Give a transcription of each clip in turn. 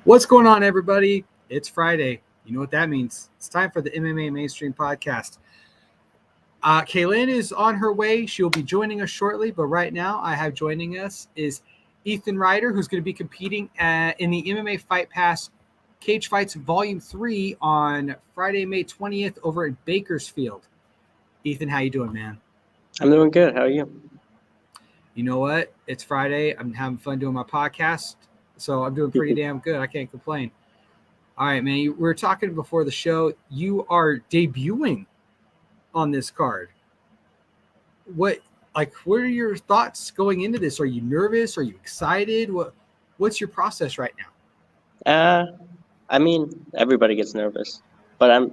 What's going on, everybody? It's Friday. You know what that means. It's time for the MMA Mainstream Podcast. Kaelyn is on her way. She'll be joining us shortly, but right now I have joining us is Ethan Ryder, who's going to be competing in the MMA Fight Pass Cage Fights Volume 3 on Friday, May 20th over in Bakersfield. Ethan, how you doing, man? I'm doing good. How are you? You know what? It's Friday. I'm having fun doing my podcast. So I'm doing pretty damn good. I can't complain. All right, man. We were talking before the show. You are debuting on this card. What are your thoughts going into this? Are you nervous? Are you excited? What's your process right now? Everybody gets nervous, but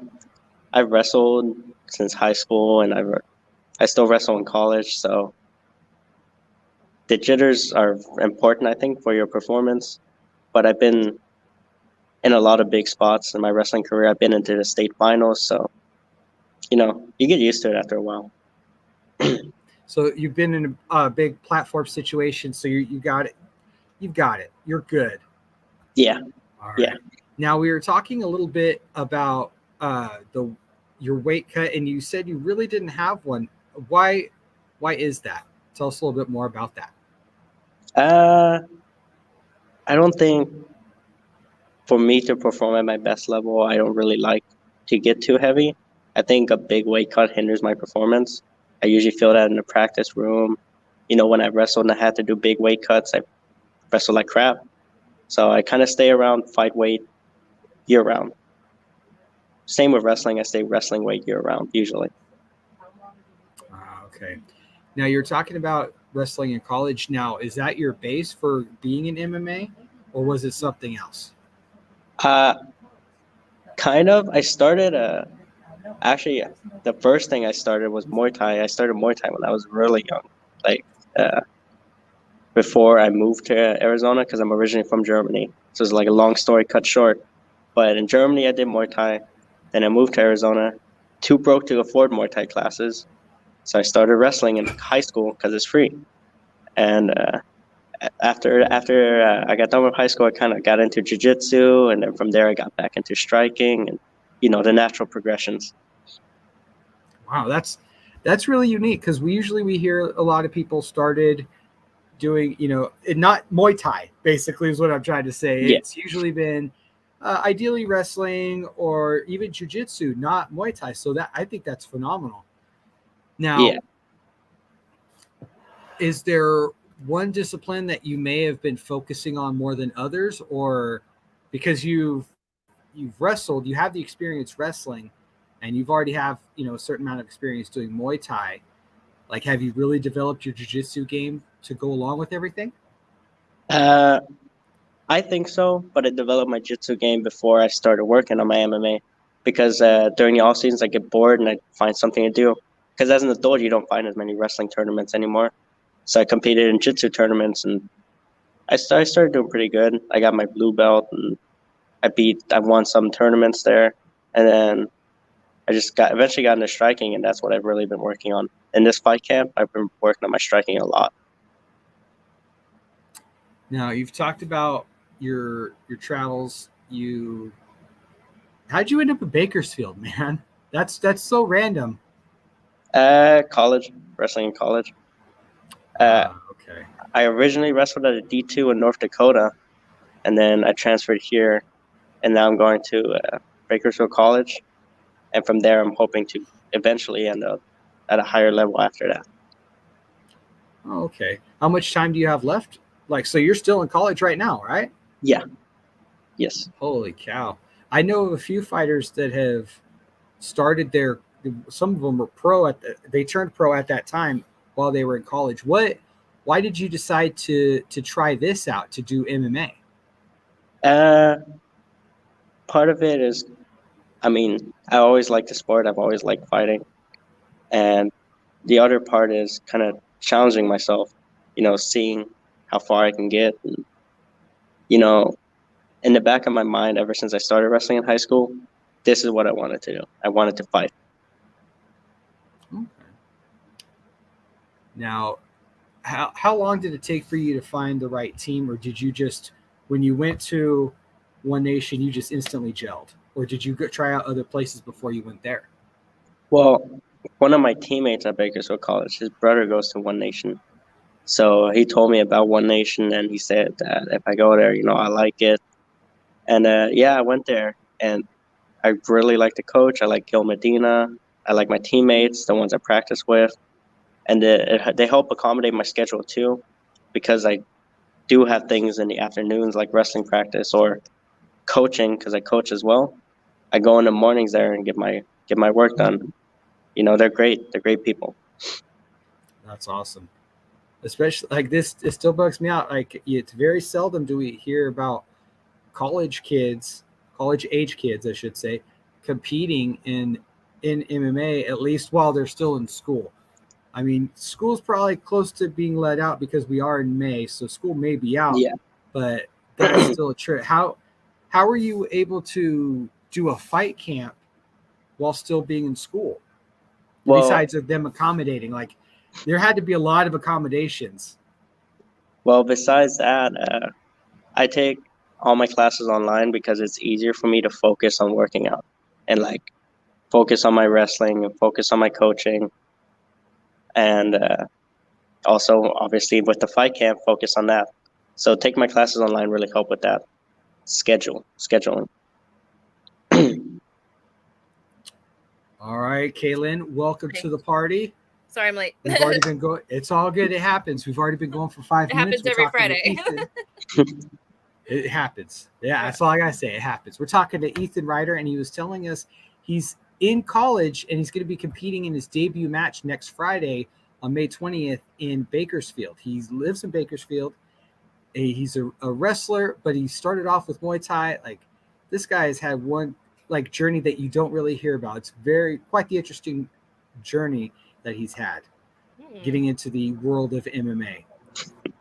I've wrestled since high school, and I still wrestle in college, so the jitters are important, I think, for your performance. But I've been in a lot of big spots in my wrestling career. I've been into the state finals, so you get used to it after a while. So you've been in a big platform situation, so you got it. You've got it. You're good. Yeah. All right. Yeah. Now we were talking a little bit about your weight cut, and you said you really didn't have one. Why is that? Tell us a little bit more about that. I don't think for me to perform at my best level, I don't really like to get too heavy. I think a big weight cut hinders my performance. I usually feel that in the practice room. When I wrestled and I had to do big weight cuts, I wrestle like crap. So I kind of stay around fight weight year round. Same with wrestling. I stay wrestling weight year round usually. Okay. Now you're talking about wrestling in college. Now, is that your base for being in MMA, or was it something else? Kind of. I started actually the first thing I started was Muay Thai. I started Muay Thai when I was really young, like before I moved to Arizona, because I'm originally from Germany. So it's like a long story cut short. But in Germany, I did Muay Thai. Then I moved to Arizona. Too broke to afford Muay Thai classes. So I started wrestling in high school because it's free. And after I got done with high school, I kind of got into jiu-jitsu. And then from there, I got back into striking and, the natural progressions. Wow, that's really unique, because we hear a lot of people started doing, not Muay Thai, basically, is what I'm trying to say. Yeah. It's usually been ideally wrestling or even jiu-jitsu, not Muay Thai. So I think that's phenomenal. Now, yeah. Is there one discipline that you may have been focusing on more than others, or because you've wrestled, you have the experience wrestling, and you've already have, a certain amount of experience doing Muay Thai, like, have you really developed your jiu-jitsu game to go along with everything? I think so, but I developed my jiu-jitsu game before I started working on my MMA, because during the off seasons I get bored and I find something to do. Because as an adult, you don't find as many wrestling tournaments anymore. So I competed in jiu-jitsu tournaments, and I started doing pretty good. I got my blue belt, and I won some tournaments there, and then I just eventually got into striking, and that's what I've really been working on. In this fight camp, I've been working on my striking a lot. Now, you've talked about your travels. How'd you end up in Bakersfield, man? That's so random. College, wrestling in college. Okay. I originally wrestled at a D2 in North Dakota, and then I transferred here, and now I'm going to Bakersfield College, and from there I'm hoping to eventually end up at a higher level after that. Oh, okay. How much time do you have left? So you're still in college right now, right? Yeah. Yes. Holy cow. I know of a few fighters that have started some of them were they turned pro at that time while they were in college. Why did you decide to try this out, to do MMA? Part of it is, I always liked the sport. I've always liked fighting. And the other part is kind of challenging myself, seeing how far I can get. And, in the back of my mind, ever since I started wrestling in high school, this is what I wanted to do. I wanted to fight. Okay. Now, how long did it take for you to find the right team, or did you just, when you went to One Nation, you just instantly gelled, or did you try out other places before you went there? Well, one of my teammates at Bakersfield College, his brother goes to One Nation. So he told me about One Nation, and he said that if I go there, I like it. And I went there, and I really like the coach. I like Gil Medina. I like my teammates, the ones I practice with. And they help accommodate my schedule too, because I do have things in the afternoons like wrestling practice or coaching, because I coach as well. I go in the mornings there and get my work done. They're great. They're great people. That's awesome. Especially like this, it still bugs me out. Like, it's very seldom do we hear about college age kids, I should say, competing in MMA, at least while they're still in school. I mean, school's probably close to being let out because we are in May, so school may be out. Yeah. But that's still a trip. How are you able to do a fight camp while still being in school? Well, besides them accommodating, like, there had to be a lot of accommodations. Well, besides that, I take all my classes online because it's easier for me to focus on working out and like focus on my wrestling and focus on my coaching. And also, obviously, with the fight camp, focus on that. So take my classes online really help with that. Scheduling. All right, Kaelyn, welcome to the party. Sorry, I'm late. We've already been going. It's all good. It happens. We've already been going for 5 minutes. It happens every Friday. It happens. Yeah, that's all I gotta say. It happens. We're talking to Ethan Ryder, and he was telling us he's in college and he's going to be competing in his debut match next Friday on May 20th in Bakersfield. He lives in Bakersfield. He's a wrestler, but he started off with Muay Thai. Like, this guy has had one like journey that you don't really hear about. It's quite the interesting journey that he's had getting into the world of MMA.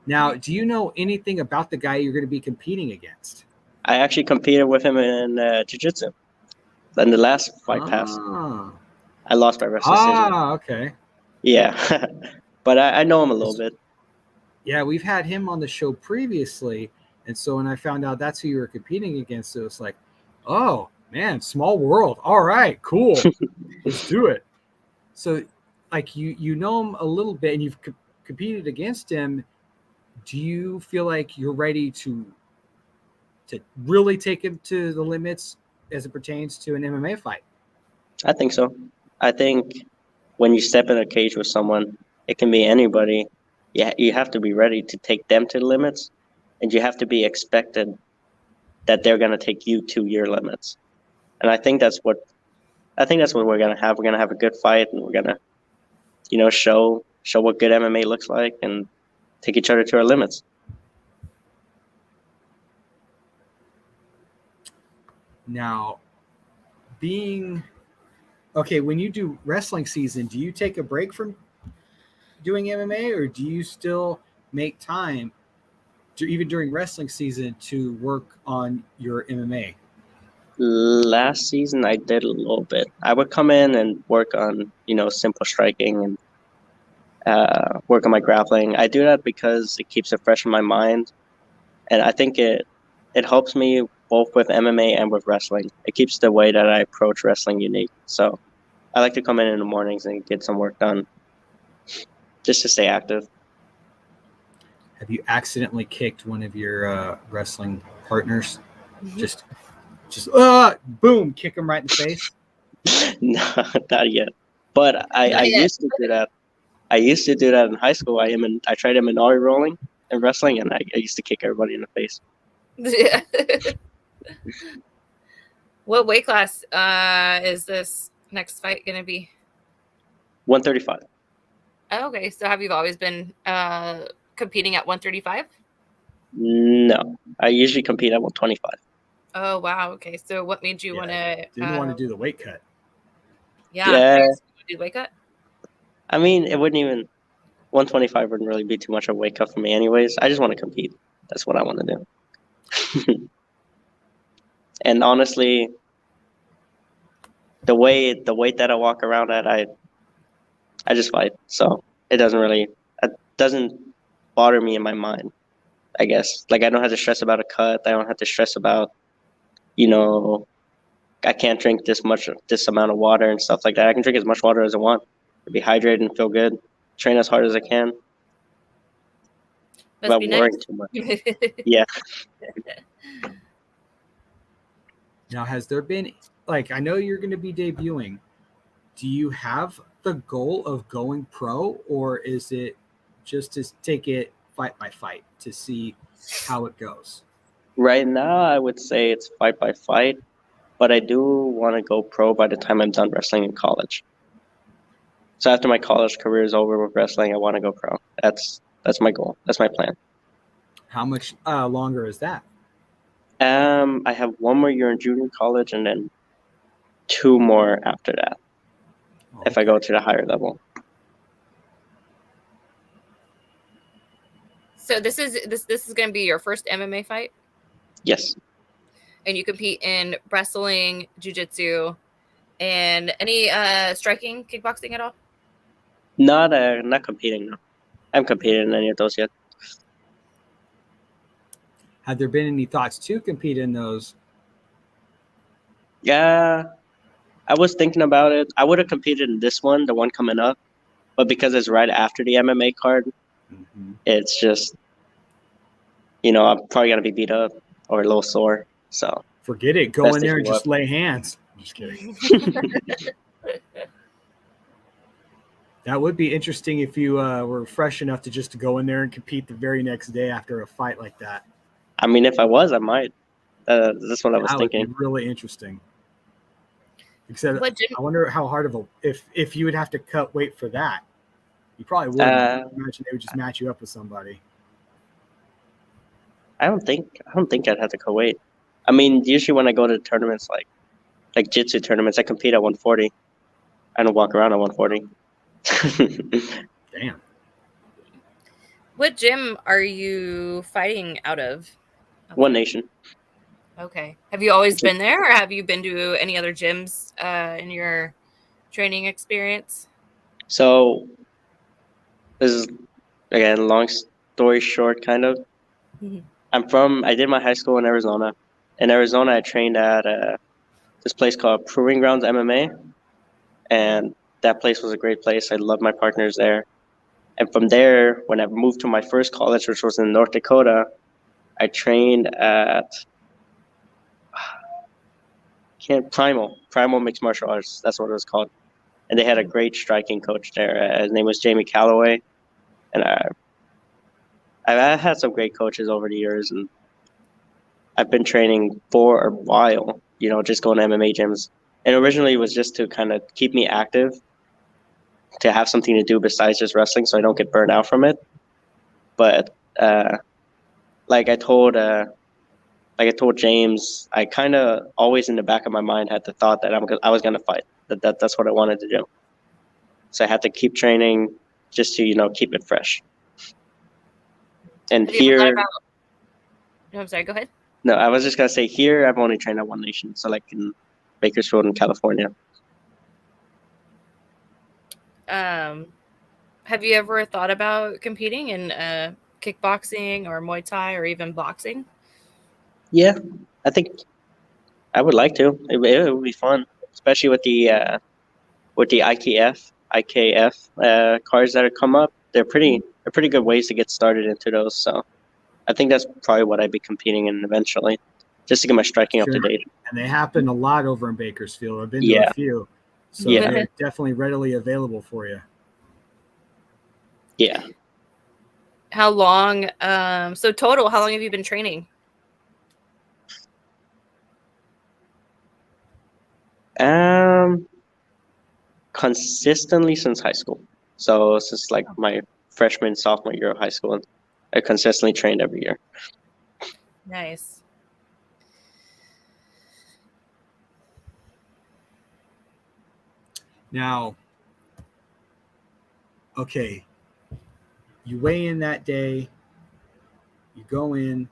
Now, do you know anything about the guy you're going to be competing against? I actually competed with him in jiu-jitsu. In the last fight pass. I lost by wrestling decision. Okay. Yeah. But I know him a little bit. Yeah, we've had him on the show previously. And so when I found out that's who you were competing against, it was like, oh, man, small world. All right, cool. Let's do it. So, like, you know him a little bit and you've competed against him. Do you feel like you're ready to really take him to the limits as it pertains to an MMA fight? I think so. I think when you step in a cage with someone, it can be anybody. You have to be ready to take them to the limits, and you have to be expected that they're going to take you to your limits. And I think that's what we're going to have. We're going to have a good fight, and we're going to, show what good MMA looks like and take each other to our limits. Now, when you do wrestling season, do you take a break from doing MMA, or do you still make time even during wrestling season to work on your MMA? Last season, I did a little bit. I would come in and work on, simple striking and work on my grappling. I do that because it keeps it fresh in my mind, and I think it helps me both with MMA and with wrestling. It keeps the way that I approach wrestling unique. So I like to come in the mornings and get some work done just to stay active. Have you accidentally kicked one of your wrestling partners? Mm-hmm. Just boom, kick him right in the face? No, not yet. But I used to do that. I used to do that in high school. I tried Minari rolling in wrestling, and I used to kick everybody in the face. Yeah. What weight class is this next fight going to be? 135. Oh, okay. So have you always been competing at 135? No. I usually compete at 125. Oh, wow. Okay. So what made you want to... Didn't want to do the weight cut. Yeah. Do the weight cut? I mean, it wouldn't even... 125 wouldn't really be too much of a weight cut for me anyways. I just want to compete. That's what I want to do. And honestly, the weight that I walk around at, I just fight. So it doesn't bother me in my mind, I guess. Like, I don't have to stress about a cut. I don't have to stress about, you know, I can't drink this amount of water and stuff like that. I can drink as much water as I want, be hydrated and feel good, train as hard as I can Must without be worrying nice. too much. Yeah. Now, has there been, like, I know you're going to be debuting. Do you have the goal of going pro, or is it just to take it fight by fight to see how it goes? Right now, I would say it's fight by fight, but I do want to go pro by the time I'm done wrestling in college. So after my college career is over with wrestling, I want to go pro. That's my goal. That's my plan. How much longer is that? I have 1 more year in junior college and then 2 more after that. Oh, if I go to the higher level. So this is going to be your first MMA fight, Yes. and you compete in wrestling, jiu-jitsu, and any striking, kickboxing at all? Not competing. No. I haven't competed in any of those yet. Have there been any thoughts to compete in those? Yeah, I was thinking about it. I would have competed in this one, the one coming up, but because it's right after the MMA card, it's just, I'm probably gonna be beat up or a little sore. So forget it. Go in there and just lay hands. I'm just kidding. That would be interesting if you were fresh enough to just go in there and compete the very next day after a fight like that. I mean, if I was, I might. That's what I was thinking. That would be really interesting. Except, I wonder how hard of if you would have to cut weight for that. You probably would. I imagine they would just match you up with somebody. I don't think I'd have to cut weight. I mean, usually when I go to tournaments like jiu-jitsu tournaments, I compete at 140. I don't walk around at 140. Damn. What gym are you fighting out of? One Nation. Okay. Have you always been there, or have you been to any other gyms in your training experience? So, this is, again, long story short, kind of. Mm-hmm. I did my high school in Arizona. In Arizona, I trained at this place called Proving Grounds MMA. And that place was a great place. I loved my partners there. And from there, when I moved to my first college, which was in North Dakota, I trained at Primal Mixed Martial Arts. That's what it was called. And they had a great striking coach there. His name was Jamie Calloway. And I've had some great coaches over the years. And I've been training for a while, just going to MMA gyms. And originally it was just to kind of keep me active, to have something to do besides just wrestling so I don't get burned out from it. But like I told James, I kind of always in the back of my mind had the thought that I was going to fight. That's what I wanted to do. So I had to keep training just to, keep it fresh. And here... No, I'm sorry, go ahead. No, I was just going to say here I've only trained at One Nation, so like in Bakersfield in California. Have you ever thought about competing in kickboxing or Muay Thai or even boxing? Yeah, I think I would like to. It would be fun, especially with the IKF cards that have come up. They're pretty good ways to get started into those. So I think that's probably what I'd be competing in eventually, just to get my striking up to date. And they happen a lot over in Bakersfield. I've been to a few, so they're definitely readily available for you. Yeah. How long? So total, how long have you been training? Consistently since high school. So since like my freshman, sophomore year of high school, I consistently trained every year. Nice. Now, okay, you weigh in that day, you go in.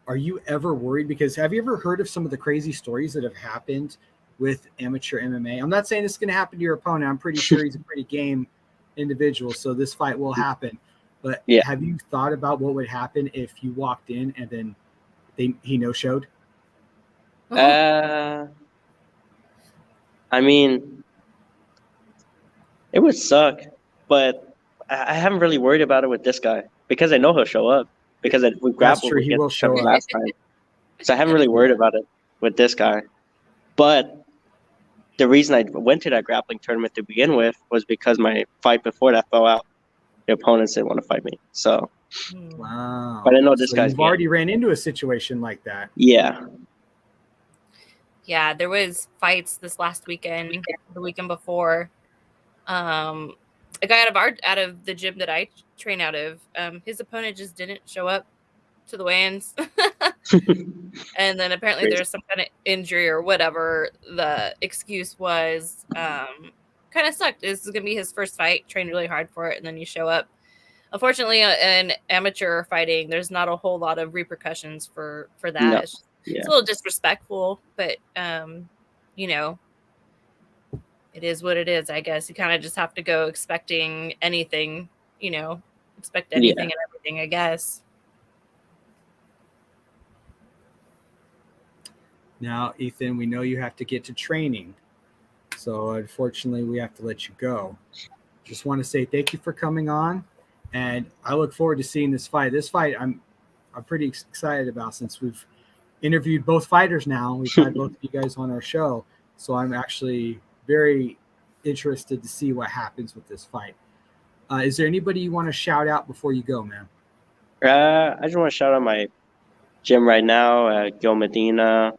Are you ever worried? Because have you ever heard of some of the crazy stories that have happened with amateur MMA? I'm not saying this is going to happen to your opponent. I'm pretty sure he's a pretty game individual, so this fight will happen. But have you thought about what would happen if you walked in and then he no-showed? I mean, it would suck, but I haven't really worried about it with this guy because I know he'll show up because we That's grappled true. with He will show him up. last time. So I haven't really worried about it with this guy. But the reason I went to that grappling tournament to begin with was because my fight before that fell out. The opponents didn't want to fight me. So, Wow. but I know this So guy's you've game. already ran into a situation like that. Yeah. Yeah, there was fights this last weekend, the weekend before. A guy out of the gym that I train out of, his opponent just didn't show up to the weigh-ins. And then apparently there was some kind of injury or whatever the excuse was. Kind of sucked. This is going to be his first fight, trained really hard for it, and then you show up. Unfortunately, in amateur fighting, there's not a whole lot of repercussions for that. No. It's a little disrespectful, but you know, it is what it is, I guess. You kind of just have to go expecting anything, expect anything and everything, I guess. Now, Ethan, we know you have to get to training. So unfortunately, we have to let you go. Just want to say thank you for coming on. And I look forward to seeing this fight. This fight I'm pretty excited about since we've interviewed both fighters now. We've had both of you guys on our show. So I'm actually very interested to see what happens with this fight. Is there anybody you want to shout out before you go, man? I just want to shout out my gym right now, Gil Medina,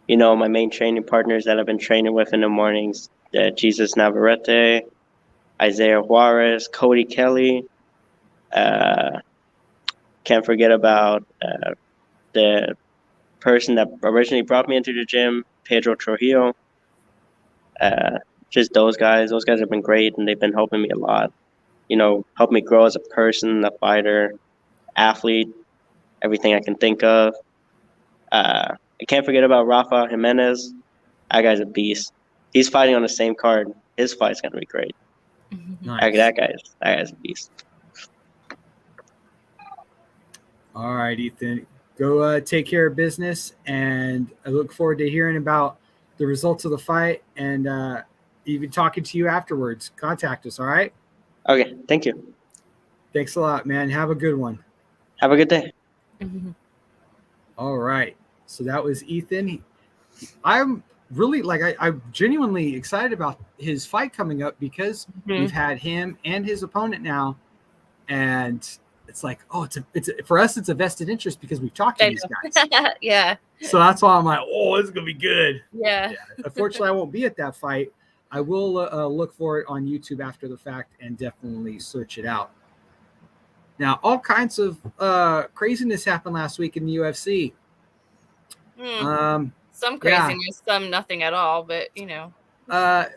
my main training partners that I've been training with in the mornings, Jesus Navarrete, Isaiah Juarez, Cody Kelly. Can't forget about the person that originally brought me into the gym, Pedro Trujillo. Just those guys. Those guys have been great, and they've been helping me a lot. Help me grow as a person, a fighter, athlete, everything I can think of. I can't forget about Rafa Jimenez. That guy's a beast. He's fighting on the same card. His fight's gonna be great. Nice. That guy's a beast. All right, Ethan. Go take care of business, and I look forward to hearing about the results of the fight and even talking to you afterwards. Contact us, all right? Okay, thank you. Thanks a lot, man. Have a good one. Have a good day. All right. So that was Ethan. I'm really I'm genuinely excited about his fight coming up because we've had him and his opponent now, and it's like, it's for us, it's a vested interest because we've talked to these guys. Yeah. So that's why I'm like, this is gonna be good. Yeah. Unfortunately, I won't be at that fight. I will look for it on YouTube after the fact and definitely search it out. Now, all kinds of craziness happened last week in the UFC. Some craziness, some nothing at all, but I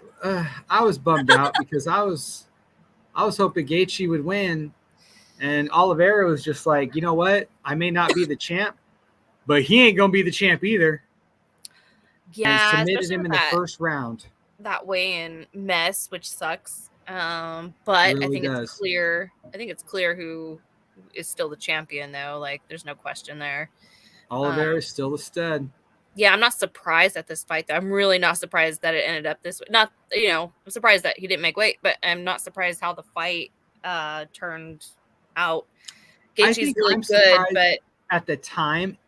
was bummed out because I was hoping Gaethje would win, and Oliveira was just like, you know what? I may not be the champ, but he ain't gonna be the champ either. Yeah, and submitted him in the first round. That weigh-in mess, which sucks. But really I think does. it's clear. I think it's clear who is still the champion, though. Like, there's no question there. Oliveira is still the stud. Yeah, I'm not surprised at this fight, though. I'm really not surprised that it ended up this way. Not, I'm surprised that he didn't make weight, but I'm not surprised how the fight turned out. Gaethje's really good, but at the time,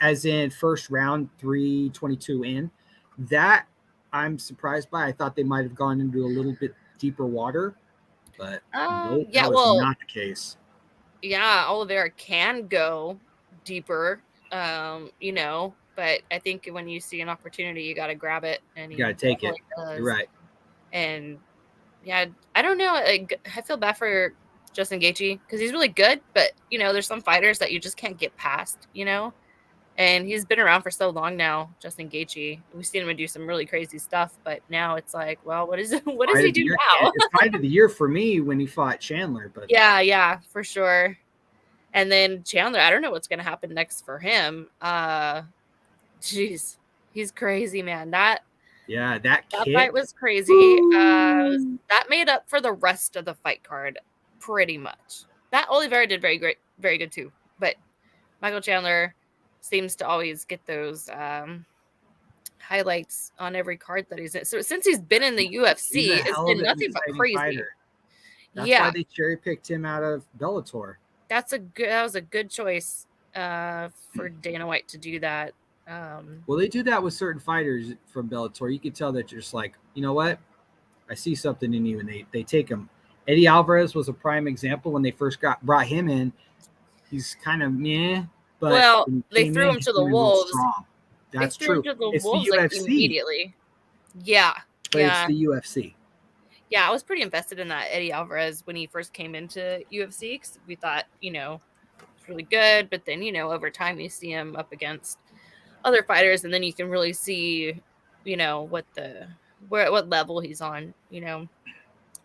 as in first round, 3:22 in, that I'm surprised by. I thought they might have gone into a little bit deeper water, but nope, that was not the case. Yeah, Oliveira can go deeper, but I think when you see an opportunity, you got to grab it, and you got to take it. You're right. And yeah, I don't know. I feel bad for Justin Gaethje because he's really good, but there's some fighters that you just can't get past, And he's been around for so long now, Justin Gaethje. We've seen him do some really crazy stuff, but now it's like, well, what does he do now? It's fight of the year for me when he fought Chandler, but yeah, for sure. And then Chandler, I don't know what's going to happen next for him. Jeez, he's crazy, man. That fight was crazy. That made up for the rest of the fight card, pretty much. That Oliveira did very good too, but Michael Chandler seems to always get those highlights on every card that he's in. So since he's been in the UFC, He's a it's hell of been an nothing but exciting crazy. fighter. That's Yeah, why they cherry picked him out of Bellator. that was a good choice for Dana White to do that. Well, they do that with certain fighters from Bellator. You can tell that you're just like, you know what? I see something in you, and they take him. Eddie Alvarez was a prime example when they first brought him in. He's kind of meh, but well, when he they came threw in, him he to the came in real wolves. strong. That's they threw true. him to the It's wolves the like UFC, immediately. Yeah, but it's the UFC. Yeah, I was pretty invested in that Eddie Alvarez when he first came into UFC because we thought, it's really good. But then, over time you see him up against other fighters, and then you can really see, what level he's on,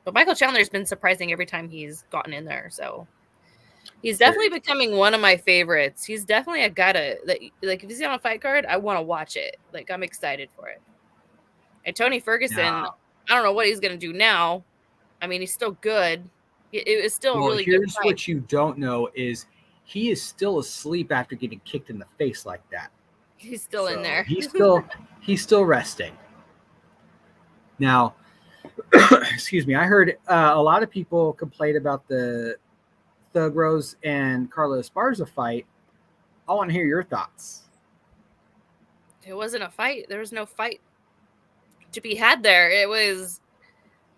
But Michael Chandler's been surprising every time he's gotten in there, so he's definitely becoming one of my favorites. He's definitely a guy that like if he's on a fight card, I want to watch it. Like I'm excited for it. And Tony Ferguson, I don't know what he's gonna do now. I mean, he's still good. It was still a really good Here's fight. what you don't know is he is still asleep after getting kicked in the face like that. He's still in there. He's still resting. Now, excuse me. I heard a lot of people complain about the Thug Rose and Carla Esparza fight. I want to hear your thoughts. It wasn't a fight. There was no fight to be had there. It was.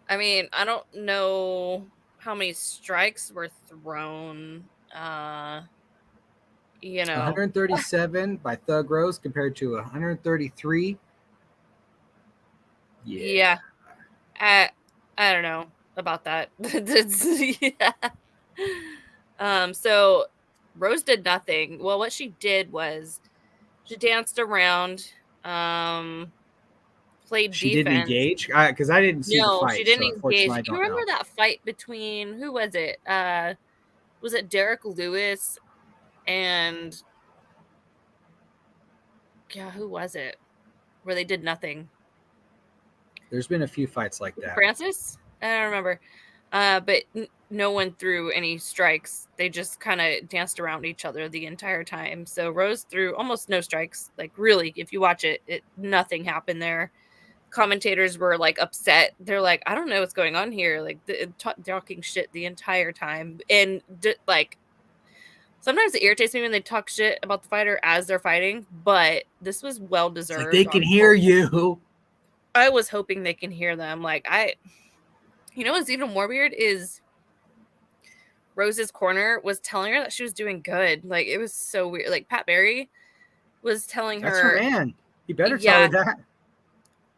I mean, I don't know how many strikes were thrown. 137 by Thug Rose compared to 133. Yeah. I don't know about that. Yeah. So Rose did nothing. Well, what she did was she danced around, played She defense. didn't engage because I didn't see the fight. No, she didn't engage. Do You remember that fight between who was it? Was it Derek Lewis and who was it? Where they did nothing. There's been a few fights like that. Francis? I don't remember. But no one threw any strikes. They just kind of danced around each other the entire time. So Rose threw almost no strikes. Like really, if you watch it, nothing happened there. Commentators were like upset. They're like, I don't know what's going on here. Like talking shit the entire time. And like sometimes it irritates me when they talk shit about the fighter as they're fighting. But this was well deserved. Like they can hear you. I was hoping they can hear them. Like what's even more weird is Rose's corner was telling her that she was doing good. Like it was so weird. Like Pat Barry was telling That's her, her man. He better tell her that.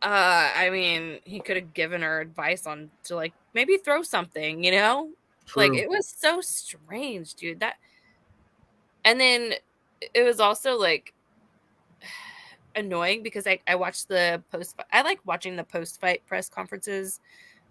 I mean, he could have given her advice on to like maybe throw something, True. Like it was so strange, dude. And then it was also like annoying because I watched the post. I like watching the post-fight press conferences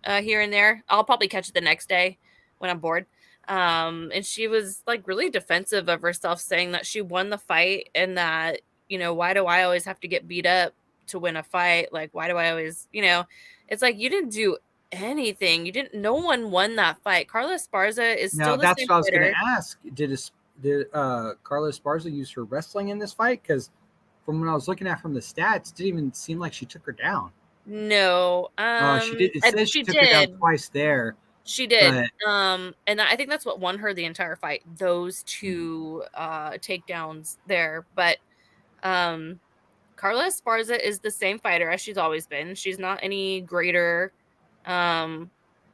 here and there. I'll probably catch it the next day when I'm bored. And she was like really defensive of herself, saying that she won the fight and that, why do I always have to get beat up to win a fight? Like, why do I always, it's like you didn't do anything. No one won that fight. Carla Esparza is still the that's same what I was going fighter. to ask. Did Carla Esparza use her wrestling in this fight? Because from when I was looking at from the stats, it didn't even seem like she took her down. No. She did. It says she took her down twice there. She did. And I think that's what won her the entire fight. Those two takedowns there. But Carla Esparza is the same fighter as she's always been. She's not any greater.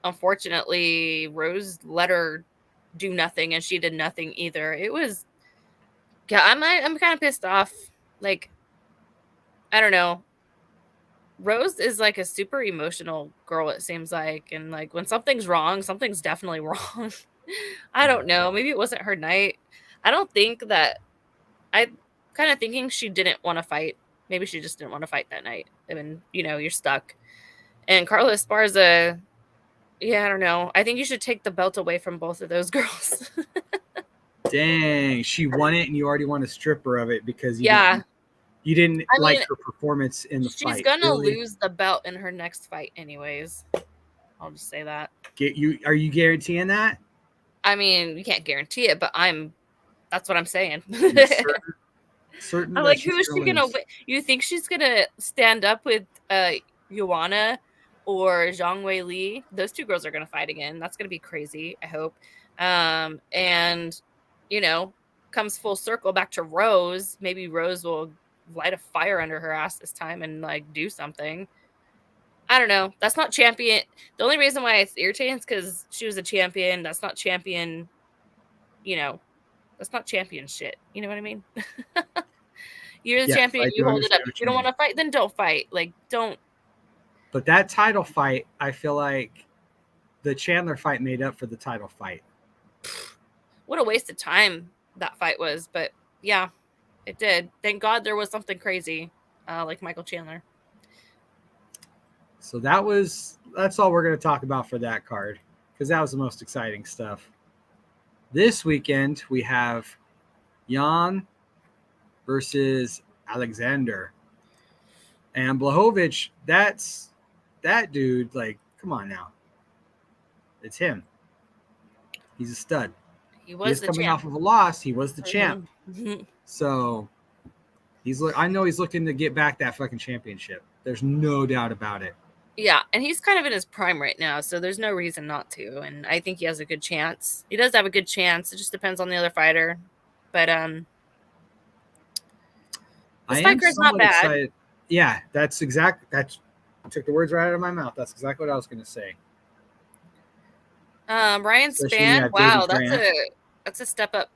Unfortunately, Rose let her do nothing, and she did nothing either. It was. Yeah, I'm kind of pissed off. Like, I don't know. Rose is like a super emotional girl, it seems like. And like when something's wrong, something's definitely wrong. I don't know. Maybe it wasn't her night. I don't think that. I'm kind of thinking she didn't want to fight. Maybe she just didn't want to fight that night. I mean, you're stuck. And Carla Esparza, yeah, I don't know. I think you should take the belt away from both of those girls. Dang, she won it and you already want to strip her of it because you didn't like her performance in the fight. She's gonna lose the belt in her next fight anyways. I'll just say that. Are you guaranteeing that? I mean, you can't guarantee it, but that's what I'm saying. certain I'm that like, she's who is she gonna gonna lose. win? You think she's gonna stand up with Joanna or Zhang Wei Li? Those two girls are gonna fight again. That's gonna be crazy, I hope. And comes full circle back to Rose. Maybe Rose will light a fire under her ass this time and like do something. I don't know. That's not champion. The only reason why it's irritating is because she was a champion. That's not champion. That's not champion shit. You know what I mean? You're the Yes, champion. I You do hold it up. understand If what you you don't mean. want to fight, then don't fight. Like, don't. But that title fight, I feel like the Chandler fight made up for the title fight. What a waste of time that fight was. But yeah, it did. Thank God there was something crazy, like Michael Chandler. So that's all we're going to talk about for that card, because that was the most exciting stuff. This weekend we have Jan versus Alexander. And Blachowicz, that dude, like, come on now. It's him. He's a stud. He He was is the coming champ. off of a loss. He was the champ. Mhm. So I know he's looking to get back that fucking championship. There's no doubt about it. Yeah, and he's kind of in his prime right now, so there's no reason not to. And I think he has a good chance. He does have a good chance. It just depends on the other fighter. But I this am fight card's not somewhat bad. excited. Yeah, I took the words right out of my mouth. That's exactly what I was going to say. Ryan Especially when you Spann, have wow, David Grant. that's a step up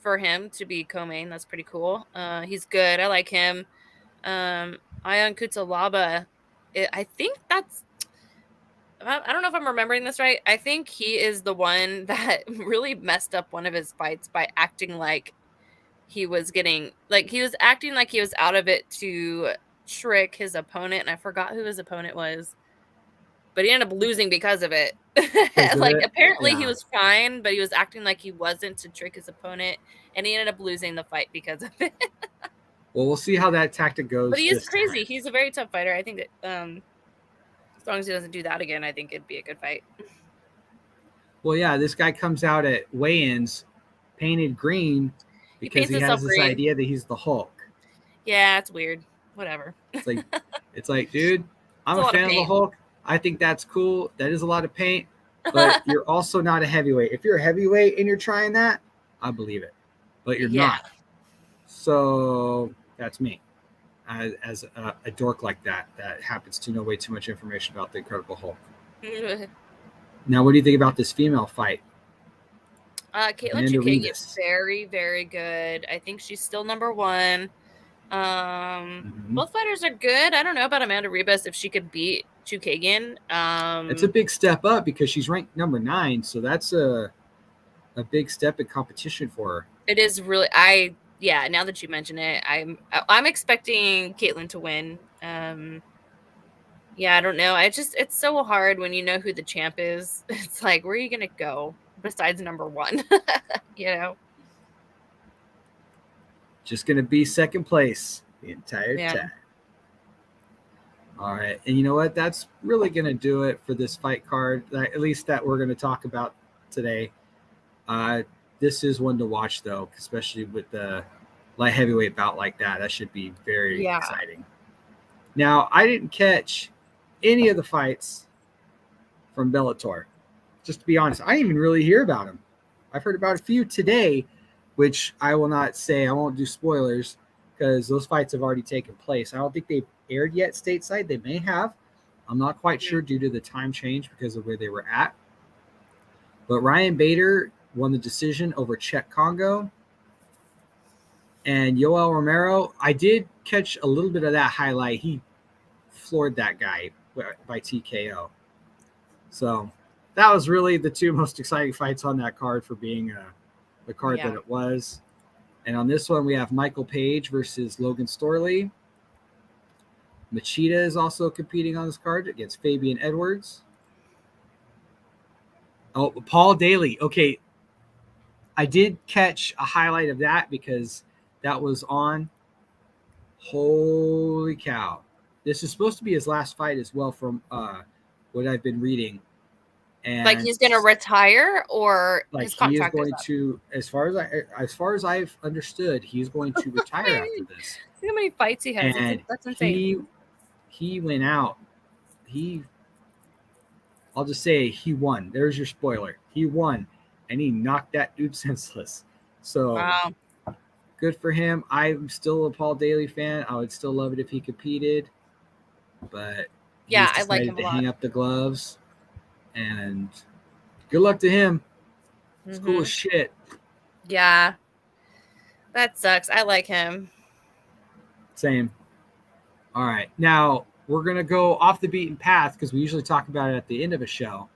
for him to be co-main. That's pretty cool. He's good. I like him. Ion Kutalaba, I think that's. I don't know if I'm remembering this right. I think he is the one that really messed up one of his fights by acting like he was acting like he was out of it to trick his opponent, and I forgot who his opponent was. But he ended up losing because of it. Like, apparently he was fine, but he was acting like he wasn't to trick his opponent, and he ended up losing the fight because of it. Well, we'll see how that tactic goes. But he is this crazy. time. He's a very tough fighter. I think that as long as he doesn't do that again, I think it'd be a good fight. Well, yeah, this guy comes out at weigh-ins painted green because he has this idea that he's the Hulk. Yeah, it's weird. Whatever. It's like, dude, I'm a fan of the Hulk. I think that's cool. That is a lot of paint, but you're also not a heavyweight. If you're a heavyweight and you're trying that, I believe it, but you're not. So that's me. As a dork like that happens to know way too much information about the Incredible Hulk. Now, what do you think about this female fight? Kaelyn Chookagian is very, very good. I think she's still number one. Both fighters are good. I don't know about Amanda Ribas if she could beat Chookagian. It's a big step up because she's ranked number 9, so that's a big step in competition for her. It is really. Now that you mention it, I'm expecting Kaelyn to win. I don't know. It's so hard when you know who the champ is. It's like, where are you gonna go besides number 1? Just gonna be second place the entire time. All right, and you know what? That's really gonna do it for this fight card. At least that we're gonna talk about today. This is one to watch though, especially with the light heavyweight bout like that. That should be very exciting. Now, I didn't catch any of the fights from Bellator. Just to be honest, I didn't even really hear about them. I've heard about a few today, which I will not say. I won't do spoilers because those fights have already taken place. I don't think they've aired yet stateside. They may have. I'm not quite sure due to the time change because of where they were at. But Ryan Bader won the decision over Czech Congo. And Yoel Romero, I did catch a little bit of that highlight. He floored that guy by TKO. So that was really the two most exciting fights on that card for being the card that it was. And on this one, we have Michael Page versus Logan Storley. Machida is also competing on this card against Fabian Edwards. Oh, Paul Daly. Okay. I did catch a highlight of that because that was on. Holy cow. This is supposed to be his last fight as well from what I've been reading. And like he's gonna retire, or like his he is contract going up? to, as far as I've understood, he's going to retire after this. See how many fights he has. And That's insane. he went out. I'll just say he won. There's your spoiler. He won, and he knocked that dude senseless. So Wow. good for him. I'm still a Paul Daly fan. I would still love it if he competed, but Yeah, he's I like decided him a to lot. hang up the gloves. And good luck to him. It's cool as shit. Yeah, that sucks. I like him. Same. All right. Now we're going to go off the beaten path because we usually talk about it at the end of a show.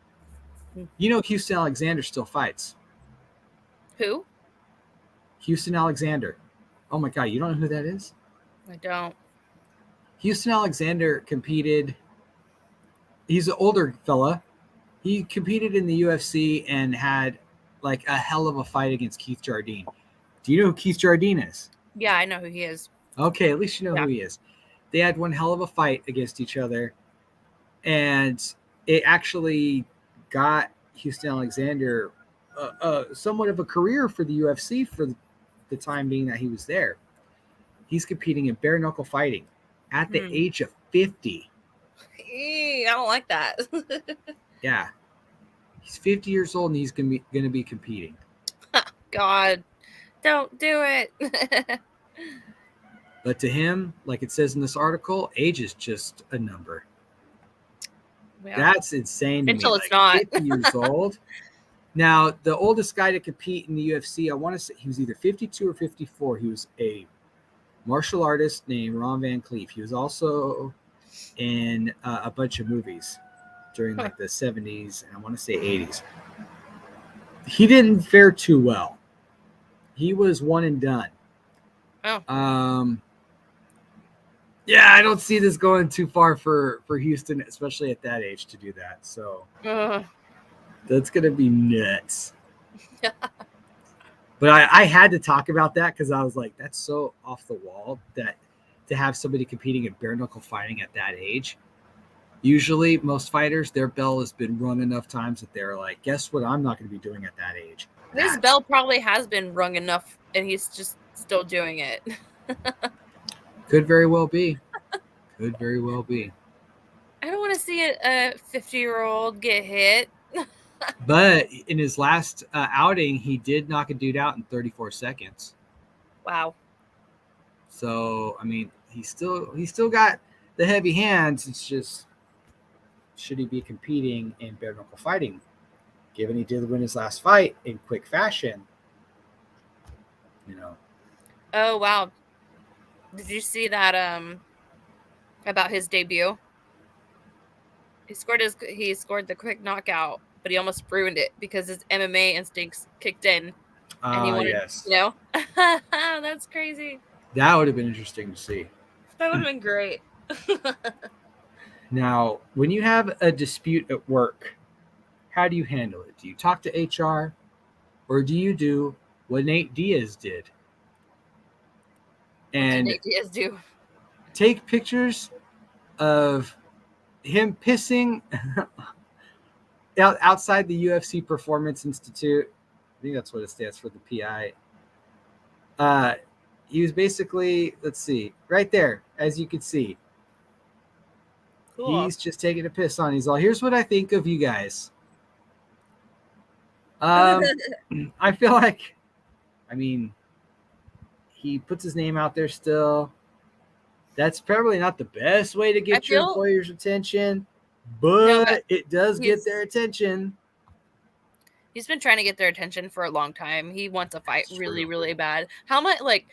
You know, Houston Alexander still fights. Who? Houston Alexander. Oh my God. You don't know who that is? I don't. Houston Alexander competed. He's an older fella. He competed in the UFC and had like a hell of a fight against Keith Jardine. Do you know who Keith Jardine is? Yeah, I know who he is. Okay, at least you know who he is. They had one hell of a fight against each other, and it actually got Houston Alexander somewhat of a career for the UFC for the time being that he was there. He's competing in bare knuckle fighting at the age of 50. I don't like that. Yeah, he's 50 years old and he's going to be competing. God, don't do it. But to him, like it says in this article, age is just a number. Yeah. That's insane to Until me. it's not. 50 years old. Now, the oldest guy to compete in the UFC, I want to say he was either 52 or 54. He was a martial artist named Ron Van Cleef. He was also in a bunch of movies during like the 70s and I want to say 80s. He didn't fare too well. He was one and done. Oh. Yeah, I don't see this going too far for Houston, especially at that age, to do that. So that's going to be nuts. But I had to talk about that because I was like, that's so off the wall that to have somebody competing in bare knuckle fighting at that age. Usually, most fighters, their bell has been rung enough times that they're like, guess what I'm not going to be doing at that age? His bell probably has been rung enough, and he's just still doing it. Could very well be. Could very well be. I don't want to see a 50-year-old get hit. But in his last outing, he did knock a dude out in 34 seconds. Wow. So, I mean, he's still got the heavy hands. It's just, should he be competing in bare knuckle fighting? Given he did win his last fight in quick fashion, you know. Oh, wow. Did you see that about his debut? He scored the quick knockout, but he almost ruined it because his MMA instincts kicked in. And he wanted, yes. you know. That's crazy. That would have been interesting to see. That would have been great. Now, when you have a dispute at work, how do you handle it? Do you talk to HR or do you do what Nate Diaz did? And Nate Diaz do? Take pictures of him pissing outside the UFC Performance Institute. I think that's what it stands for, the PI. He was basically, let's see, right there, as you can see. Cool. He's just taking a piss on. He's all, here's what I think of you guys. I feel like, I mean, he puts his name out there still. That's probably not the best way to get your employer's attention, but it does get their attention. He's been trying to get their attention for a long time. He wants a fight really, really bad. How much, like,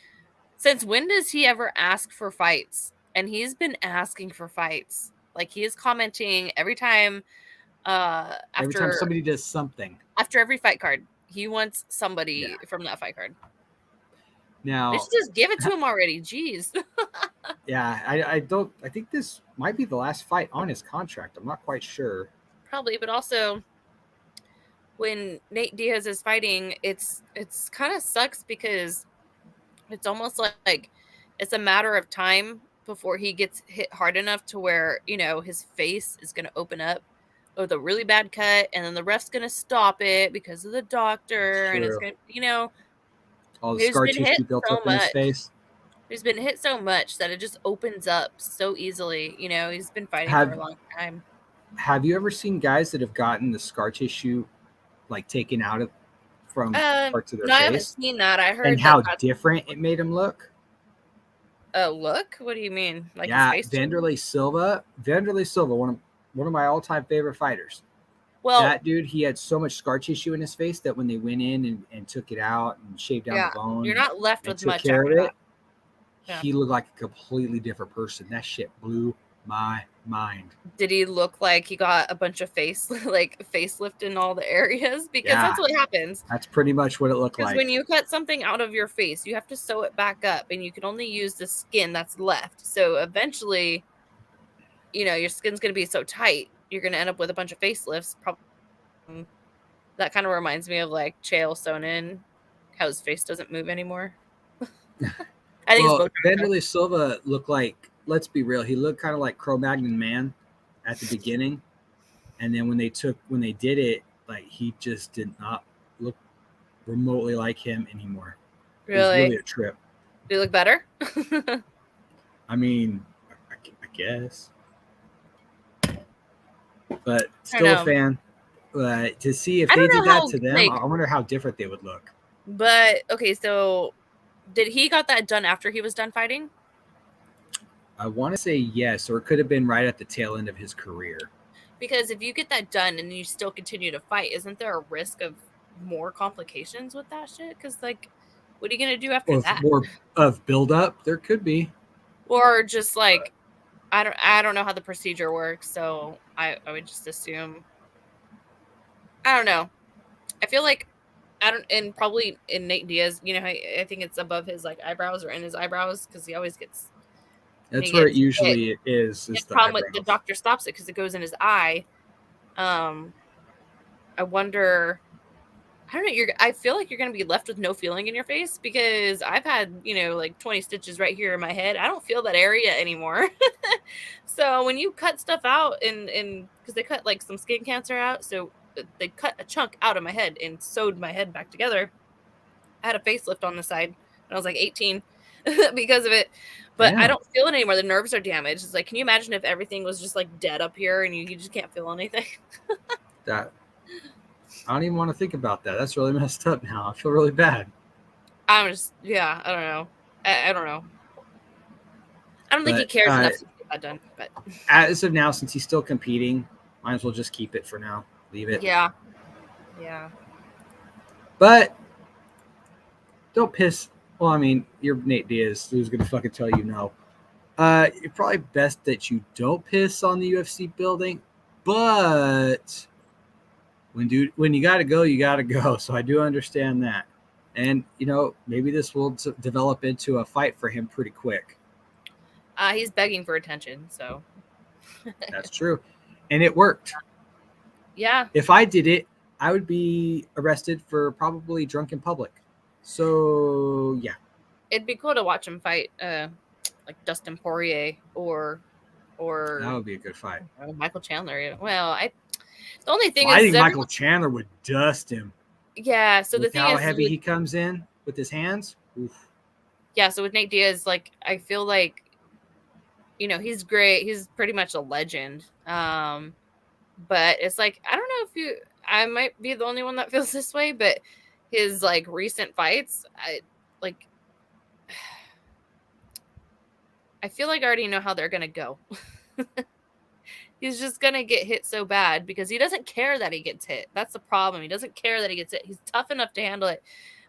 since when does he ever ask for fights? And he's been asking for fights. Like, he is commenting every time every time somebody does something. After every fight card, he wants somebody from that fight card. Now, they should just give it to him already. Jeez. Yeah, I think this might be the last fight on his contract. I'm not quite sure. Probably, but also when Nate Diaz is fighting, it's kind of sucks because it's almost like it's a matter of time before he gets hit hard enough to where, you know, his face is going to open up. the really bad cut, and then the ref's gonna stop it because of the doctor, and it's True. gonna, All the he's scar been hit tissue built so up in his much. face. He's been hit so much that it just opens up so easily. He's been fighting for a long time. Have you ever seen guys that have gotten the scar tissue like taken out from parts of their No, I haven't face? seen that. I heard And how different it made him look? Look? What do you mean? Like yeah, his face? Vanderlei Silva, one of my all-time favorite fighters. Well, that dude, he had so much scar tissue in his face that when they went in and took it out and shaved down the bone, you're not left with took much care of after it. that. Yeah. He looked like a completely different person. That shit blew my mind. Did he look like he got a bunch of facelift in all the areas? Because that's what happens. That's pretty much what it looked like. Because when you cut something out of your face, you have to sew it back up, and you can only use the skin that's left. So eventually, your skin's going to be so tight, you're going to end up with a bunch of facelifts. Probably. That kind of reminds me of like Chael Sonnen, how his face doesn't move anymore. I think Vanderlei Silva looked like, let's be real, he looked kind of like Cro-Magnon Man at the beginning, and then when they did it, like he just did not look remotely like him anymore. Really? It was really a trip. Do you look better? I mean, I guess, but still a fan. To see if they did that to them, I wonder how different they would look. But okay, so did he got that done after he was done fighting? I want to say yes, or it could have been right at the tail end of his career. Because if you get that done and you still continue to fight, isn't there a risk of more complications with that shit? Because like, what are you gonna do after that? More of build up, there could be. Or just like, I don't know how the procedure works, so I would just assume. I don't know. I feel like and probably in Nate Diaz, I think it's above his like eyebrows or in his eyebrows because he always gets. That's where it usually is. The problem with the doctor stops it because it goes in his eye. I wonder. I don't know. I feel like you're going to be left with no feeling in your face because I've had, like 20 stitches right here in my head. I don't feel that area anymore. So when you cut stuff out and because they cut like some skin cancer out, so they cut a chunk out of my head and sewed my head back together. I had a facelift on the side when I was like 18 because of it, but I don't feel it anymore. The nerves are damaged. It's like, can you imagine if everything was just like dead up here and you just can't feel anything? I don't even want to think about that. That's really messed up now. I feel really bad. I don't know. I don't know. I don't think he cares enough to get that done. But as of now, since he's still competing, might as well just keep it for now. Leave it. Yeah. But don't piss. Well, I mean, you're Nate Diaz. Who's going to fucking tell you no? It's probably best that you don't piss on the UFC building. But when you got to go, you got to go. So I do understand that. And, maybe this will develop into a fight for him pretty quick. He's begging for attention, so. That's true. And it worked. Yeah. If I did it, I would be arrested for probably drunk in public. So, yeah. It'd be cool to watch him fight like Dustin Poirier or that would be a good fight. Michael Chandler. Well, the only thing I think Michael Chandler would dust him. Yeah, so the thing is how heavy he comes in with his hands. Oof. Yeah, so with Nate Diaz, like I feel like he's great. He's pretty much a legend. But it's like I don't know if I might be the only one that feels this way, but his like recent fights, I feel like I already know how they're gonna go. He's just gonna get hit so bad because he doesn't care that he gets hit. That's the problem. He doesn't care that he gets hit. He's tough enough to handle it,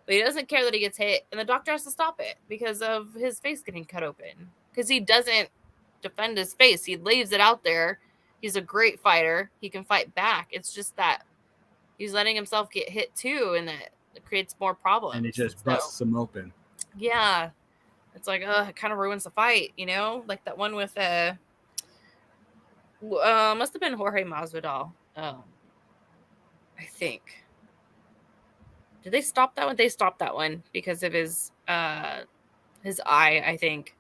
but he doesn't care that he gets hit, and the doctor has to stop it because of his face getting cut open. Because he doesn't defend his face. He leaves it out there. He's a great fighter. He can fight back. It's just that he's letting himself get hit too, and that it creates more problems. And it just busts him open. Yeah. It's like, it kind of ruins the fight, Like that one with must have been Jorge Masvidal. I think. Did they stop that one? They stopped that one because of his eye, I think.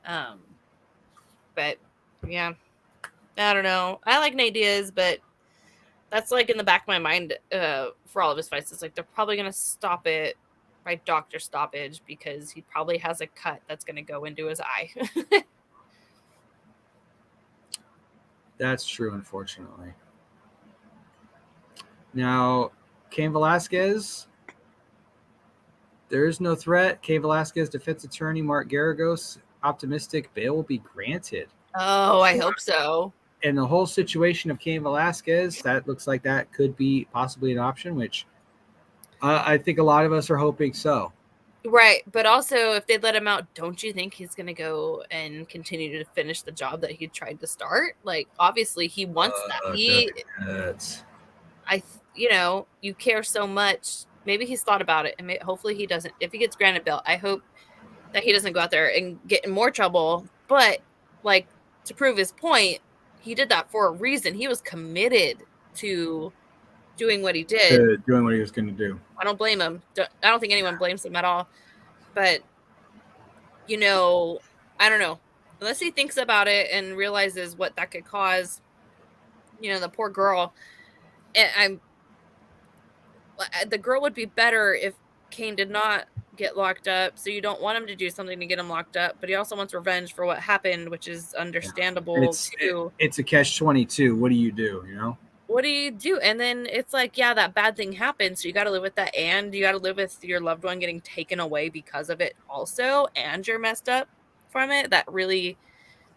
But yeah, I don't know. I like Nate Diaz, but That's like in the back of my mind for all of his fights. It's like they're probably going to stop it by doctor stoppage because he probably has a cut that's going to go into his eye. That's true, unfortunately. Now, Cain Velasquez, there is no threat. Cain Velasquez, defense attorney Mark Garagos, optimistic bail will be granted. Oh, I hope so. And the whole situation of Cain Velasquez, that looks like that could be possibly an option, which I think a lot of us are hoping so. Right. But also, if they let him out, don't you think he's going to go and continue to finish the job that he tried to start? Like, obviously, he wants that. You care so much. Maybe he's thought about it, and hopefully he doesn't. If he gets granted bail, I hope that he doesn't go out there and get in more trouble. But, like, to prove his point, he did that for a reason. He was committed to doing what he did. Doing what he was going to do. I don't blame him. I don't think anyone blames him at all. But, I don't know. Unless he thinks about it and realizes what that could cause, the poor girl. And the girl would be better if Cain did not get locked up. So you don't want him to do something to get him locked up, but he also wants revenge for what happened, which is understandable too. It's a catch-22. What do you do? What do you do? And then it's like, yeah, that bad thing happened. So you got to live with that. And you got to live with your loved one getting taken away because of it also. And you're messed up from it. That really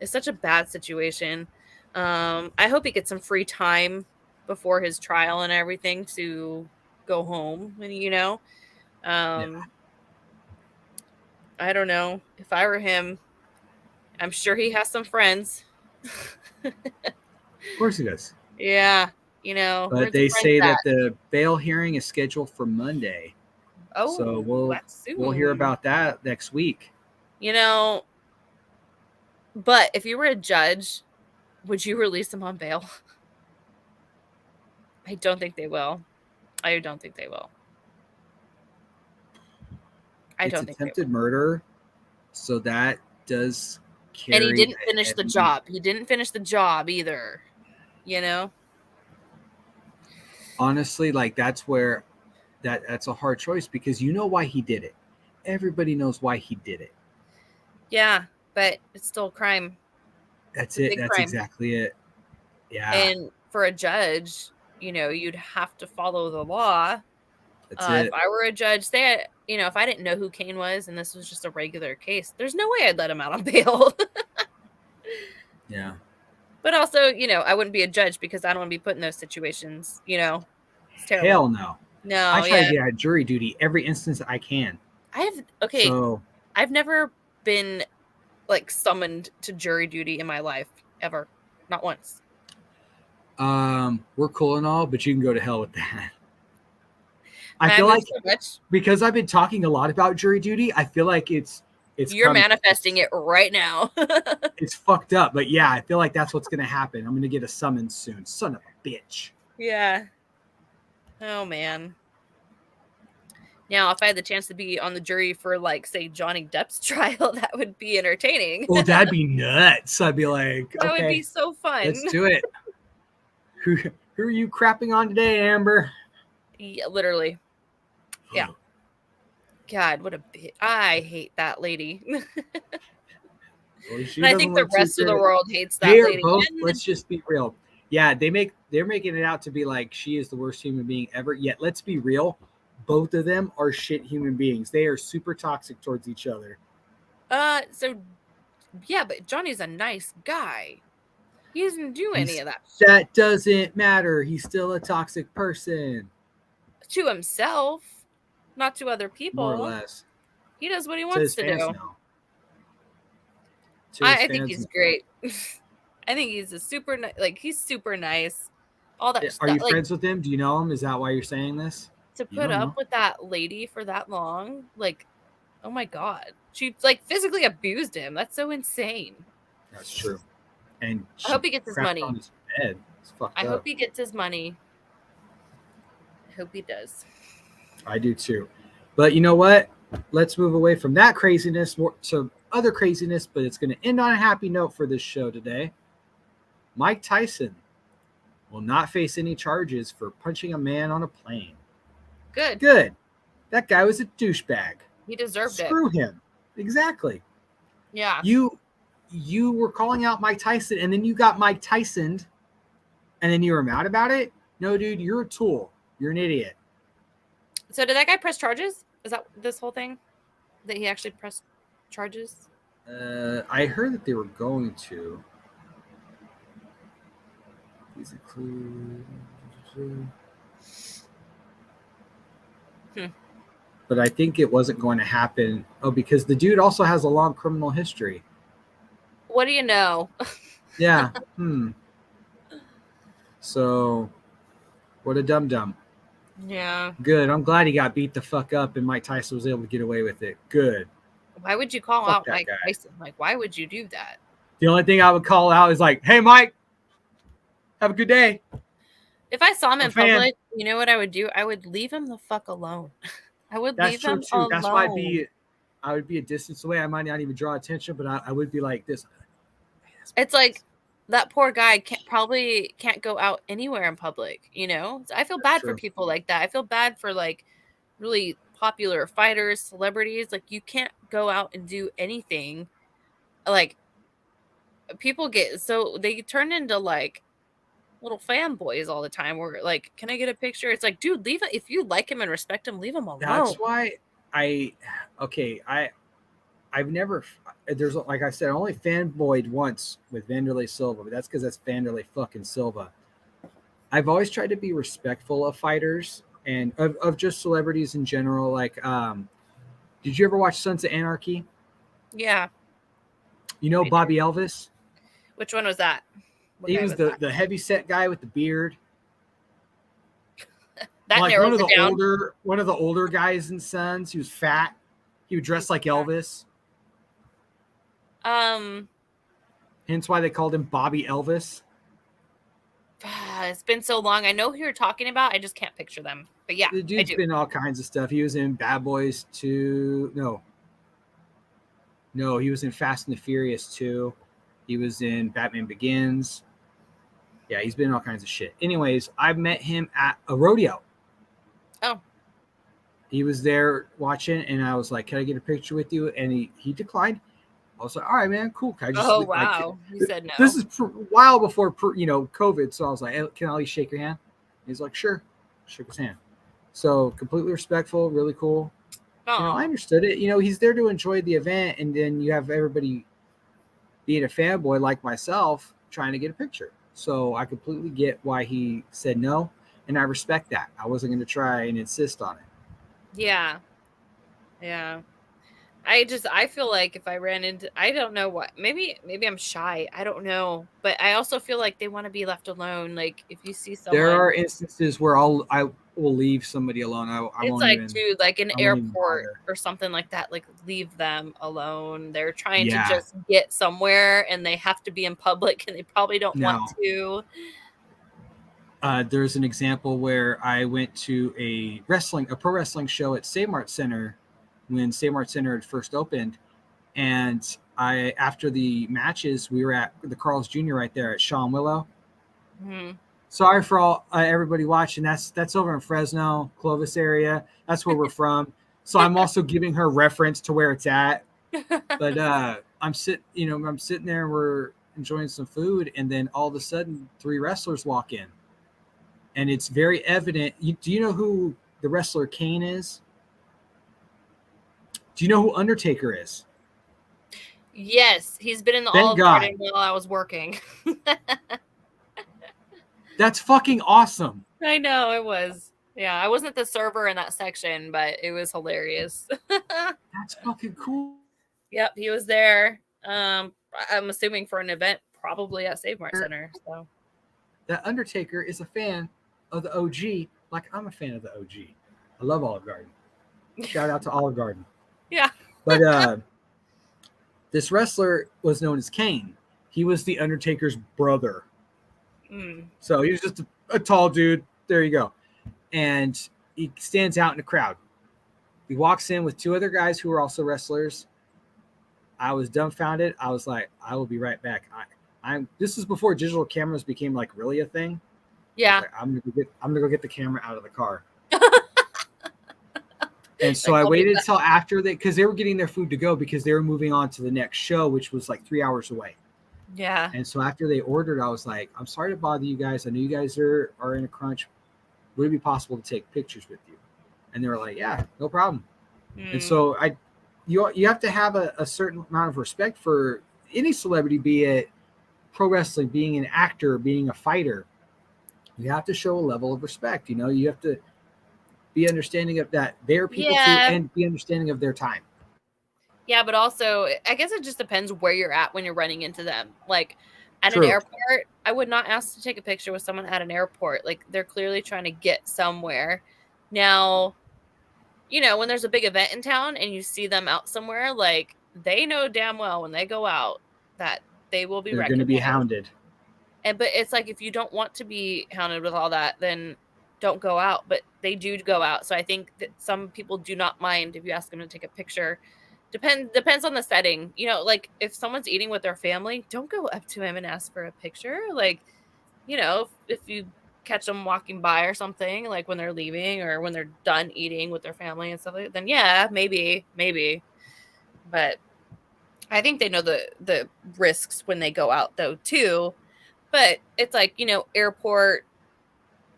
is such a bad situation. I hope he gets some free time before his trial and everything to go home. And, I don't know. If I were him, I'm sure he has some friends. Of course he does. Yeah. But they say that the bail hearing is scheduled for Monday. Oh, so we'll hear about that next week. But if you were a judge, would you release him on bail? I don't think they will. It's attempted murder, so that does carry. And he didn't finish the job. He didn't finish the job either. Honestly, like that's where that's a hard choice because you know why he did it. Everybody knows why he did it. Yeah, but it's still a crime. That's it. That's exactly it. Yeah. And for a judge, you'd have to follow the law. That's it. If I were a judge, if I didn't know who Cain was and this was just a regular case, there's no way I'd let him out on bail. Yeah. But also, I wouldn't be a judge because I don't want to be put in those situations. It's terrible. Hell no. No. I try to get out of jury duty every instance I can. I've never been summoned to jury duty in my life ever. Not once. We're cool and all, but you can go to hell with that. I feel like because I've been talking a lot about jury duty, I feel like you're manifesting it right now. It's fucked up, but yeah, I feel like that's what's going to happen. I'm going to get a summons soon. Son of a bitch. Yeah. Oh man. Now, if I had the chance to be on the jury for say Johnny Depp's trial, that would be entertaining. Well, that'd be nuts. I'd be like, that would be so fun. Let's do it. Who are you crapping on today, Amber? Yeah, literally. Yeah. God, what a bitch. I hate that lady. Well, and I think the rest of the world hates that lady. Let's just be real. Yeah, they're making it out to be like she is the worst human being ever. Yet, let's be real. Both of them are shit human beings. They are super toxic towards each other. Yeah, but Johnny's a nice guy. He doesn't do any of that. That doesn't matter. He's still a toxic person. To himself, not to other people. More or less. He does what he wants to do. I think he's great. I think he's he's super nice. All that stuff. Are you friends with him? Do you know him? Is that why you're saying this? To put up with that lady for that long, oh my God. She physically abused him. That's so insane. That's true. And I hope he gets his money. On his bed. I hope he gets his money. I hope he does. I do too. But you know what? Let's move away from that craziness to other craziness, but it's going to end on a happy note for this show today. Mike Tyson will not face any charges for punching a man on a plane. Good. Good. That guy was a douchebag. He deserved Screw him. Exactly. Yeah. You were calling out Mike Tyson, and then you got Mike Tysoned, and then you were mad about it? No, dude, you're a tool. You're an idiot. So did that guy press charges? Is that this whole thing? That he actually pressed charges? I heard that they were going to. These include... But I think it wasn't going to happen. Oh, because the dude also has a long criminal history. What do you know? Yeah. So, what a dum-dum. Yeah. Good. I'm glad he got beat the fuck up and Mike Tyson was able to get away with it. Good. Why would you call Fuck out that Mike guy. Tyson? Like, why would you do that? The only thing I would call out is like, hey, Mike, have a good day. If I saw him in fan. public, you know what I would do? I would leave him the fuck alone. I would That's leave true, him too. alone. That's why I would be a distance away. I might not even draw attention, but I would be like this. It's like that poor guy probably can't go out anywhere in public, you know? So I feel bad for people like that. I feel bad for like really popular fighters, celebrities. Like you can't go out and do anything. Like people they turn into like little fanboys all the time. Where like, can I get a picture? It's like, dude, leave it. If you like him and respect him, leave him alone. That's why I've never, there's, like I said, I only fanboyed once with Vanderlei Silva, but that's because that's Vanderlei fucking Silva. I've always tried to be respectful of fighters and of just celebrities in general. Like, did you ever watch Sons of Anarchy? Yeah. You know Bobby Elvis? Which one was that? He was the heavy set guy with the beard. That like narrows it down. One of the older guys in Sons. He was fat. He would dress like Elvis. Hence why they called him Bobby Elvis. It's been so long. I know who you're talking about. I just can't picture them. But yeah, the dude's been all kinds of stuff. He was in Bad Boys 2. No, he was in Fast and the Furious 2. He was in Batman Begins. Yeah, he's been in all kinds of shit. Anyways, I met him at a rodeo. Oh. He was there watching, and I was like, can I get a picture with you? And he declined. I was like, all right, man, cool. Can I just, wow. He said no. This is a while before, COVID. So I was like, hey, can I at least shake your hand? He's like, sure. Shook his hand. So completely respectful, really cool. Oh. I understood it. He's there to enjoy the event, and then you have everybody being a fanboy like myself trying to get a picture. So I completely get why he said no, and I respect that. I wasn't going to try and insist on it. Yeah. I feel like if I ran into, I don't know what, maybe I'm shy. I don't know. But I also feel like they want to be left alone. Like if you see someone. There are instances where I will leave somebody alone. It's like, dude, like an airport or something like that. Like leave them alone. They're trying to just get somewhere and they have to be in public and they probably don't want to. There's an example where I went to a pro wrestling show at Save Mart Center when Save Mart Center had first opened. And after the matches, we were at the Carl's Jr. right there at Shaw and Willow. Mm-hmm. Sorry for all everybody watching. That's over in Fresno, Clovis area. That's where we're from. So I'm also giving her reference to where it's at. But I'm sitting there and we're enjoying some food, and then all of a sudden 3 wrestlers walk in. And it's very evident. Do you know who the wrestler Kane is? Do you know who Undertaker is? Yes, he's been in the Olive Garden while I was working. That's fucking awesome. I know, it was. Yeah, I wasn't the server in that section, but it was hilarious. That's fucking cool. Yep, he was there. I'm assuming for an event, probably at Save Mart Center. So that Undertaker is a fan of the OG, like I'm a fan of the OG. I love Olive Garden. Shout out to Olive Garden. Yeah. But this wrestler was known as Kane. He was the Undertaker's brother. So he was just a tall dude. There you go. And he stands out in the crowd. He walks in with 2 other guys who were also wrestlers. I was dumbfounded. I was like, I will be right back. This is before digital cameras became like really a thing. Yeah. Like, I'm gonna go get the camera out of the car. And so I I'll do waited that. till after because they were getting their food to go because they were moving on to the next show, which was like 3 hours away. Yeah. And so after they ordered, I was like, I'm sorry to bother you guys. I know you guys are in a crunch. Would it be possible to take pictures with you? And they were like, yeah, no problem. And so you have to have a certain amount of respect for any celebrity, be it pro wrestling, being an actor, being a fighter. You have to show a level of respect. You have to be understanding of that they're people too, and be understanding of their time. Yeah, but also, I guess it just depends where you're at when you're running into them. Like at True. an airport, I would not ask to take a picture with someone at an airport. Like they're clearly trying to get somewhere. Now, when there's a big event in town and you see them out somewhere, like they know damn well when they go out that they will be They're going to be recognized. hounded. But it's like, if you don't want to be hounded with all that, then don't go out. But they do go out. So I think that some people do not mind if you ask them to take a picture. Depends on the setting. Like if someone's eating with their family, don't go up to him and ask for a picture. Like, if you catch them walking by or something, like when they're leaving or when they're done eating with their family and stuff like that, then yeah, maybe. But I think they know the risks when they go out though too. But it's like, airport,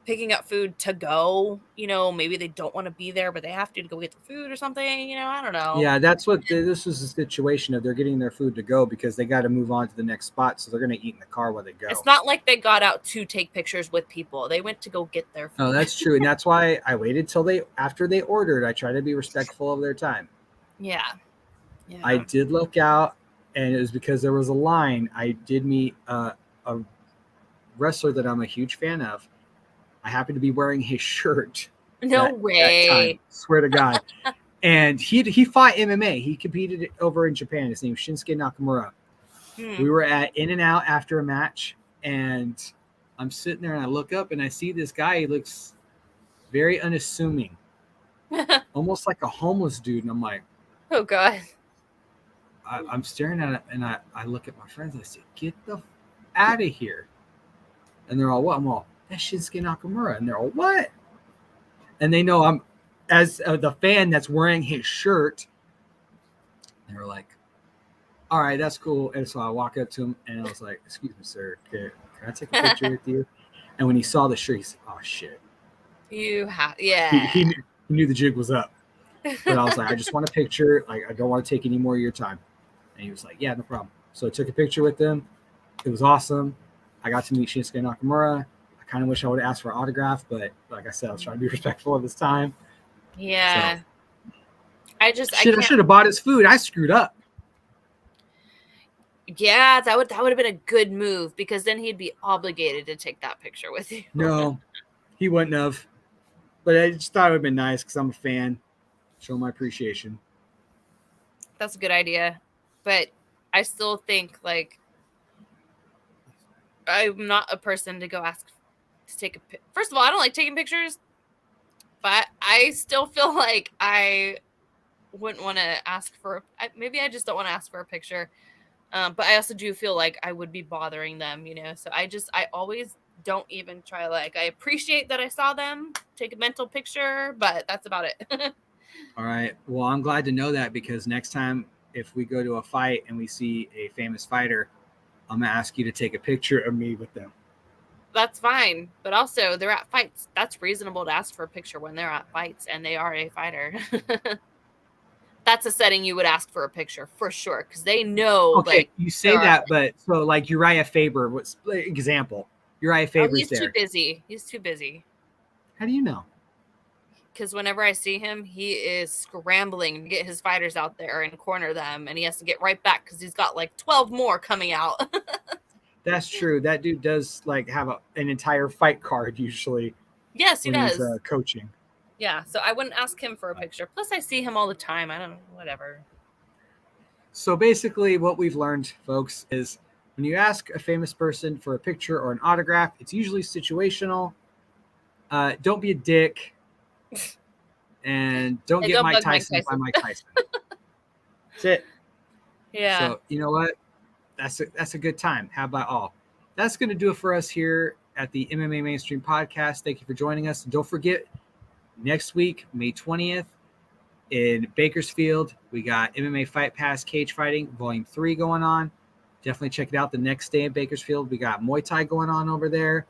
picking up food to go, maybe they don't want to be there, but they have to go get the food or something, I don't know. Yeah, that's what this was a situation of. They're getting their food to go because they got to move on to the next spot. So they're going to eat in the car while they go. It's not like they got out to take pictures with people. They went to go get their food. No, that's true. And that's why I waited till after they ordered. I try to be respectful of their time. Yeah. I did look out, and it was because there was a line. I did meet a wrestler that I'm a huge fan of. I happened to be wearing his shirt. No way. That time, swear to God. And he fought MMA. He competed over in Japan. His name is Shinsuke Nakamura. We were at In-N-Out after a match, and I'm sitting there and I look up and I see this guy. He looks very unassuming, almost like a homeless dude. And I'm like, oh God. I'm staring at it, and I look at my friends. I say, get the out of here. And they're all, what? I'm all, that's Shinsuke Nakamura. And they're all, what? And they know I'm, as the fan that's wearing his shirt. They were like, all right, that's cool. And so I walk up to him, and I was like, excuse me, sir, can I take a picture with you? And when he saw the shirt, he said, oh, shit. Yeah. He knew the jig was up. But I was like, I just want a picture. Like, I don't want to take any more of your time. And he was like, yeah, no problem. So I took a picture with them. It was awesome. I got to meet Shinsuke Nakamura. I kind of wish I would have asked for an autograph, but like I said, I was trying to be respectful of his time. Yeah. So, I should have bought his food. I screwed up. Yeah, that would have been a good move, because then he'd be obligated to take that picture with you. No, he wouldn't have. But I just thought it would have been nice because I'm a fan. Show my appreciation. That's a good idea. But I still think, like, I'm not a person to go ask to take a picture. First of all, I don't like taking pictures, but I still feel like I wouldn't want to ask for, maybe I just don't want to ask for a picture. But I also do feel like I would be bothering them, so I always don't even try. Like, I appreciate that I saw them, take a mental picture, but that's about it. All right. Well, I'm glad to know that, because next time if we go to a fight and we see a famous fighter, I'm going to ask you to take a picture of me with them. That's fine. But also, they're at fights. That's reasonable to ask for a picture when they're at fights and they are a fighter. That's a setting you would ask for a picture for sure, because they know. Okay, like, you say that, but so like Uriah Faber, what's example? Uriah Faber's he's there. He's too busy. How do you know? Because whenever I see him, he is scrambling to get his fighters out there and corner them, and he has to get right back because he's got like 12 more coming out. That's true. That dude does like have an entire fight card usually. Yes, he does. He's, coaching. Yeah, so I wouldn't ask him for a picture. Plus, I see him all the time. I don't know, whatever. So basically what we've learned, folks, is when you ask a famous person for a picture or an autograph, it's usually situational. Don't be a dick. And don't get Mike Tyson by Mike Tyson. That's it. Yeah. So, you know what? That's a good time. How about all? That's going to do it for us here at the MMA Mainstream Podcast. Thank you for joining us. Don't forget, next week, May 20th, in Bakersfield, we got MMA Fight Pass Cage Fighting Volume 3 going on. Definitely check it out the next day in Bakersfield. We got Muay Thai going on over there.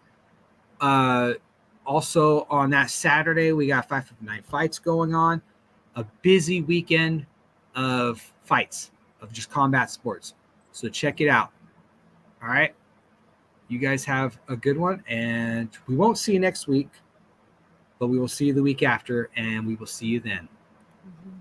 Also, on that Saturday, we got 559 fights going on. A busy weekend of fights, of just combat sports. So check it out. All right. You guys have a good one. And we won't see you next week, but we will see you the week after, and we will see you then. Mhm.